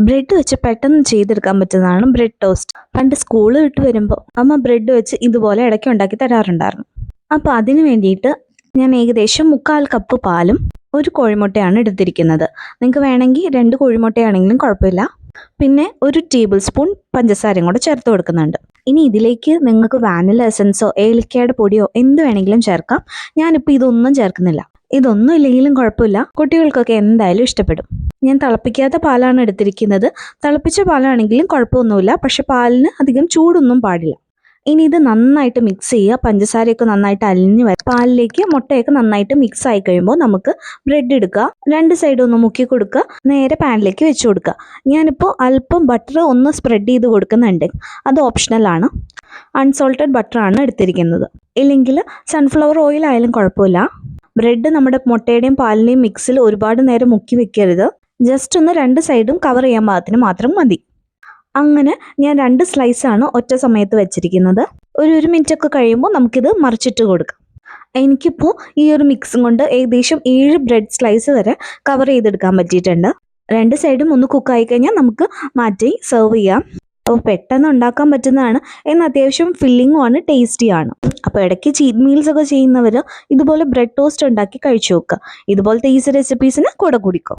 Bread വെച്ച് പെട്ടെന്ന് ചെയ്തെടുക്കാൻ പറ്റുന്നതാണ് ബ്രെഡ് ടോസ്റ്റ്. പണ്ട് സ്കൂൾ വിട്ട് വരുമ്പോൾ അമ്മ ബ്രെഡ് വെച്ച് ഇതുപോലെ ഇടയ്ക്ക് ഉണ്ടാക്കി തരാറുണ്ടായിരുന്നു. അപ്പോൾ അതിന് വേണ്ടിയിട്ട് ഞാൻ ഏകദേശം 1/4 കപ്പ് പാലും 1 കോഴിമുട്ടയാണ് എടുത്തിരിക്കുന്നത്. നിങ്ങൾക്ക് വേണമെങ്കിൽ 2 കോഴിമുട്ടയാണെങ്കിലും കുഴപ്പമില്ല. പിന്നെ 1 ടേബിൾ സ്പൂൺ പഞ്ചസാരയും കൂടെ ചേർത്ത് കൊടുക്കുന്നുണ്ട്. ഇനി ഇതിലേക്ക് നിങ്ങൾക്ക് വാനില എസൻസോ ഏലക്കയുടെ പൊടിയോ എന്ത് വേണമെങ്കിലും ചേർക്കാം. ഞാനിപ്പോൾ ഇതൊന്നും ചേർക്കുന്നില്ല. ഇതൊന്നും ഇല്ലെങ്കിലും കുഴപ്പമില്ല, കുട്ടികൾക്കൊക്കെ എന്തായാലും ഇഷ്ടപ്പെടും. ഞാൻ തിളപ്പിക്കാത്ത പാലാണ് എടുത്തിരിക്കുന്നത്. തിളപ്പിച്ച പാലാണെങ്കിലും കുഴപ്പമൊന്നുമില്ല, പക്ഷെ പാലിന് അധികം ചൂടൊന്നും പാടില്ല. ഇനി ഇത് നന്നായിട്ട് മിക്സ് ചെയ്യുക. പഞ്ചസാരയൊക്കെ നന്നായിട്ട് അലിഞ്ഞ് വരും. പാലിലേക്ക് മുട്ടയൊക്കെ നന്നായിട്ട് മിക്സ് ആയി കഴിയുമ്പോൾ നമുക്ക് ബ്രെഡ് എടുക്കുക, 2 സൈഡും ഒന്ന് മുക്കി കൊടുക്കുക, നേരെ പാനിലേക്ക് വെച്ച് കൊടുക്കുക. ഞാനിപ്പോൾ അല്പം ബട്ടർ ഒന്ന് സ്പ്രെഡ് ചെയ്ത് കൊടുക്കുന്നുണ്ട്, അത് ഓപ്ഷണലാണ്. അൺസോൾട്ടഡ് ബട്ടറാണ് എടുത്തിരിക്കുന്നത്. ഇല്ലെങ്കിൽ സൺഫ്ലവർ ഓയിൽ ആയാലും കുഴപ്പമില്ല. ബ്രെഡ് നമ്മുടെ മുട്ടയുടെയും പാലിൻ്റെയും മിക്സിൽ ഒരുപാട് നേരം മുക്കി വെക്കരുത്. ജസ്റ്റ് ഒന്ന് 2 സൈഡും കവർ ചെയ്യാൻ പാകത്തിന് മാത്രം മതി. അങ്ങനെ ഞാൻ 2 സ്ലൈസാണ് ഒറ്റ സമയത്ത് വെച്ചിരിക്കുന്നത്. ഒരു മിനിറ്റൊക്കെ കഴിയുമ്പോൾ നമുക്കിത് മറിച്ചിട്ട് കൊടുക്കാം. എനിക്കിപ്പോൾ ഈ ഒരു മിക്സും കൊണ്ട് ഏകദേശം 7 ബ്രെഡ് സ്ലൈസ് വരെ കവർ ചെയ്തെടുക്കാൻ പറ്റിയിട്ടുണ്ട്. 2 സൈഡും ഒന്ന് കുക്കായി കഴിഞ്ഞാൽ നമുക്ക് മാറ്റി സെർവ് ചെയ്യാം. അപ്പോൾ പെട്ടെന്ന് ഉണ്ടാക്കാൻ പറ്റുന്നതാണ്, എന്നാൽ അത്യാവശ്യം ഫില്ലിങ്ങുമാണ്, ടേസ്റ്റിയാണ്. അപ്പോൾ ഇടയ്ക്ക് ചീറ്റ് മീൽസ് ഒക്കെ ചെയ്യുന്നവർ ഇതുപോലെ ബ്രെഡ് ടോസ്റ്റ് ഉണ്ടാക്കി കഴിച്ചു നോക്കുക. ഇതുപോലത്തെ ഈസി റെസിപ്പീസിന് കൂടെ കൂടിക്കോ.